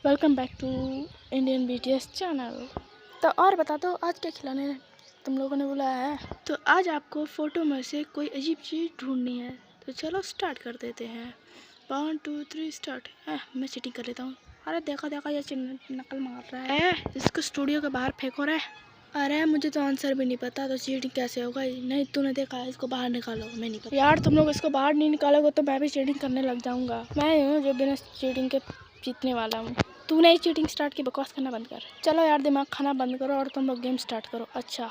Welcome back to Indian BTS channel. तो और बता दो आज क्या खिलाने तुम लोगों ने बुलाया है। तो आज आपको फ़ोटो में से कोई अजीब चीज़ ढूंढनी है। तो चलो स्टार्ट कर देते हैं। 1 2 3 स्टार्ट। मैं चीटिंग कर लेता हूँ। अरे देखो देखो ये नकल मार रहा है। इसको स्टूडियो के बाहर फेंको रे। अरे मुझे तो आंसर भी नहीं पता तो चीटिंग कैसे होगा। नहीं तूने देखा है, इसको बाहर निकालो। मैं नहीं पता यार, तुम लोग इसको बाहर नहीं निकालोगे तो मैं भी चीटिंग करने लग जाऊँगा। मैं हूँ जो बिना चीटिंग के जीतने वाला हूँ। तू नहीं चीटिंग स्टार्ट की, बकवास करना बंद कर। चलो यार दिमाग खाना बंद करो और तुम लोग गेम स्टार्ट करो। अच्छा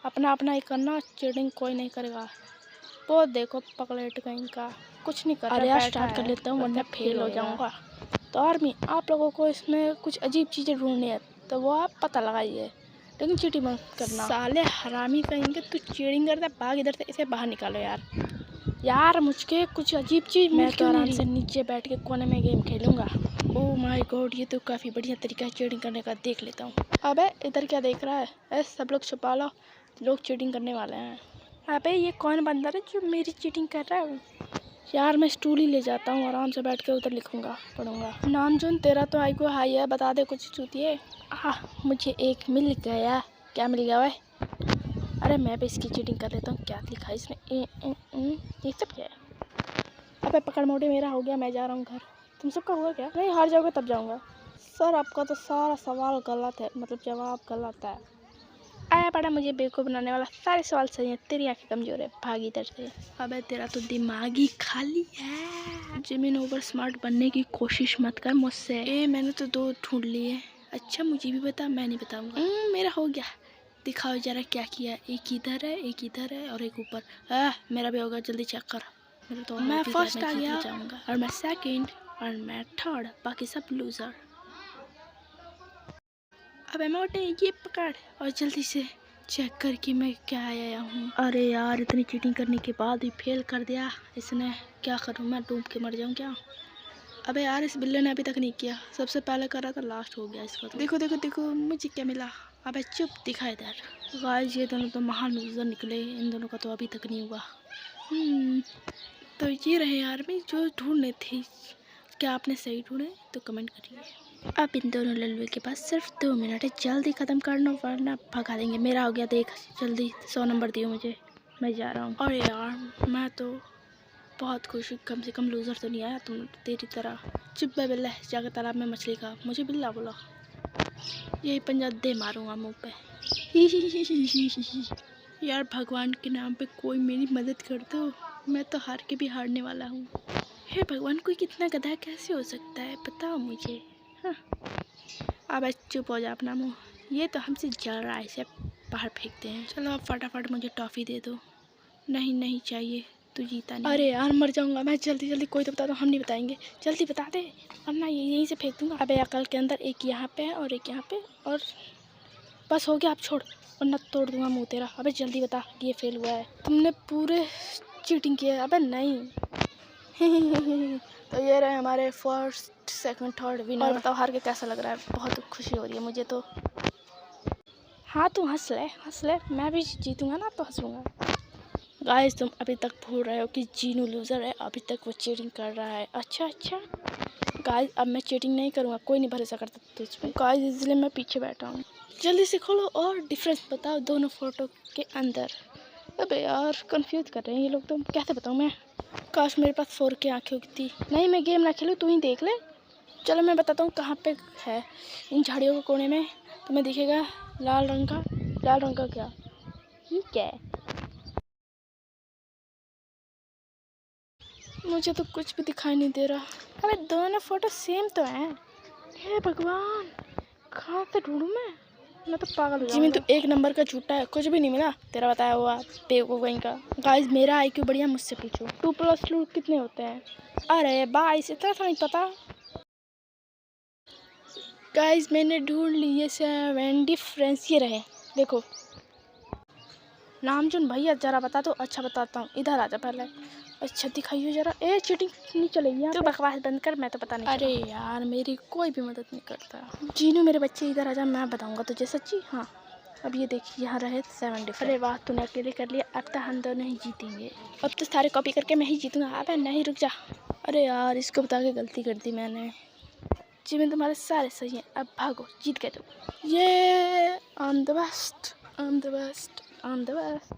अपना अपना ही करना, चीटिंग कोई नहीं करेगा। वो देखो पकलेट कहीं का कुछ नहीं कर रहा। अरे यार स्टार्ट कर लेता हूँ वरना फेल हो जाऊँगा। तो आर्मी आप लोगों को इसमें कुछ अजीब चीज़ें ढूंढनी है तो वो आप पता लगाइए, लेकिन चीटिंग मत करना। साले हरामी कहेंगे तू चीटिंग करता, भाग इधर से, इसे बाहर निकालो यार मुझके कुछ अजीब चीज़। मैं तो आराम से नीचे बैठ के कोने में गेम खेलूँगा। ओह माय गॉड, ये तो काफ़ी बढ़िया तरीका है चीटिंग करने का, देख लेता हूँ। अबे इधर क्या देख रहा है? सब लोग छुपा लो, लोग चीटिंग करने वाले हैं। अबे ये कौन बंदा है जो मेरी चीटिंग कर रहा है? यार मैं स्टूल ही ले जाता हूँ, आराम से बैठ के उधर लिखूँगा पढ़ूँगा। नामजुन तेरा तो आई को हाई है, बता दे कुछ चूतिए। मुझे एक मिल गया। क्या मिल गया भाई? अरे मैं भी इसकी चीटिंग कर लेता हूँ। क्या लिखा है इसने? ये सब क्या है? अबे पकड़ मोटे, मेरा हो गया, मैं जा रहा हूँ घर। तुम सबका हुआ क्या? नहीं हार जाओगे तब जाऊँगा। सर आपका तो सारा सवाल गलत है, मतलब जवाब गलत है। आया पड़ा मुझे बेवकूफ़ बनाने वाला, सारे सवाल सही हैं। तेरी आँखें कमज़ोर है, भाग इधर से। अबे तेरा तो दिमाग ही खाली है। जमीन ओवर स्मार्ट बनने की कोशिश मत कर मुझसे। मैंने तो 2 ढूंढ लिए। अच्छा मुझे भी बता, मैं नहीं बताऊँगा। मेरा हो गया, दिखाओ जरा क्या किया। एक इधर है, एक इधर है और एक ऊपर। मेरा भी होगा, जल्दी चेक कर। मेरा तो मैं फर्स्ट आ गया और मैं सेकंड और मैं थर्ड, बाकी सब लूज़र। अबे मोटे ये पकड़ और जल्दी से चेक कर कि मैं क्या आया हूँ। अरे यार इतनी चीटिंग करने के बाद भी फेल कर दिया इसने। क्या करूँ मैं, डूब के मर जाऊँ क्या? अबे यार इस बिल्ले ने अभी तक नहीं किया, सबसे पहले कर रहा था, लास्ट हो गया इसका तो। देखो देखो देखो मुझे क्या मिला। अबे चुप, दिखा इधर। गाइस ये दोनों तो महान लूज़र निकले, इन दोनों का तो अभी तक नहीं हुआ। तो ये रहे यार मैं जो ढूंढने थे। क्या आपने सही ढूंढे तो कमेंट करिए। अब इन दोनों लल्लू के पास सिर्फ 2 मिनट है, जल्दी ख़त्म करना वरना भगा देंगे। मेरा हो गया, देख जल्दी 100 नंबर दियो मुझे, मैं जा रहा हूँ। अरे यार मैं तो बहुत खुश हूँ, कम से कम लूज़र तो नहीं आया तुम तेरी तरह। चुप बे बिल्ला, जाकर तालाब में मछली खा। मुझे बिल्ला बोला, यही पंजा दे मारूंगा मुँह पे। यार भगवान के नाम पे कोई मेरी मदद कर दो, मैं तो हार के भी हारने वाला हूँ। हे भगवान, कोई कितना गधा कैसे हो सकता है, बताओ मुझे। अब चुप हो जा अपना मुँह, ये तो हमसे जल रहा है, इसे बाहर फेंकते हैं। चलो अब फटाफट मुझे टॉफ़ी दे दो। नहीं नहीं चाहिए, तू जीता नहीं। अरे यार मर जाऊंगा मैं, जल्दी जल्दी कोई तो बता दो। हम नहीं बताएंगे, जल्दी बता दे वरना यहीं से फेंक दूंगा। अबे अकल के अंदर, एक यहाँ पे है और एक यहाँ पे, और बस हो गया, अब छोड़ वरना तोड़ दूंगा मुँह तेरा। अबे जल्दी बता, ये फेल हुआ है, तुमने पूरे चीटिंग की है। अबे नहीं। तो ये रहे हमारे फर्स्ट सेकंड थर्ड विनर। और बताओ हार के कैसा लग रहा है? बहुत खुशी हो रही है मुझे तो। हाँ तू हंस ले, मैं भी जीतूंगा ना तो हंसूंगा। गाइस तुम अभी तक भूल रहे हो कि जीनू लूज़र है, अभी तक वो चीटिंग कर रहा है। अच्छा गाइस अब मैं चीटिंग नहीं करूँगा, कोई नहीं भरोसा करता तुझ पे गाइस, इसलिए मैं पीछे बैठा हूँ। जल्दी से खोलो और डिफरेंस बताओ दोनों फ़ोटो के अंदर। अबे यार कंफ्यूज कर रहे हैं ये लोग, तो कैसे बताऊँ मैं? काश मेरे पास 4K आँखें होती। नहीं मैं गेम ना खेलूँ, तू ही देख ले। चलो मैं बताता हूँ कहाँ पे है। इन झाड़ियों के कोने में तुम्हें दिखेगा लाल रंग का क्या? ये क्या है? मुझे तो कुछ भी दिखाई नहीं दे रहा। अबे दोनों फोटो सेम तो हैं। हे भगवान, कहाँ से ढूंढूं मैं तो पागल हो जाऊंगा। तो 1 नंबर का झूठा है, कुछ भी नहीं मिला तेरा बताया हुआ बेवकूफ़ कहीं का। गाइस मेरा IQ बढ़िया, मुझसे पूछो 2 + 2 कितने होते हैं? अरे 22, इतना सा नहीं पता। गाइस मैंने ढूंढ ली ये 7 डिफरेंस, ये रहे देखो। नामजुन भैया जरा बता दो। अच्छा बताता हूँ, इधर आ जा पहले। अच्छा दिखाइए जरा। चीटिंग नहीं चलेगी, तो बकवास बंद कर, मैं तो पता नहीं। अरे यार मेरी कोई भी मदद नहीं करता। जीनू मेरे बच्चे इधर आ जा, मैं बताऊँगा तुझे सच्ची। हाँ अब ये देखिए यहाँ रहे 7 डिफरेंस। अरे वाह तूने अकेले कर लिया, अब तो हम दोनों ही जीतेंगे। अब तो सारे कॉपी करके मैं ही जीतूँगा। अबे नहीं रुक जा। अरे यार इसको बता के गलती कर दी मैंने। जी में तुम्हारे सारे सही हैं, अब भागो, जीत गए तुम। ये I am the best, I am the best, I am the best.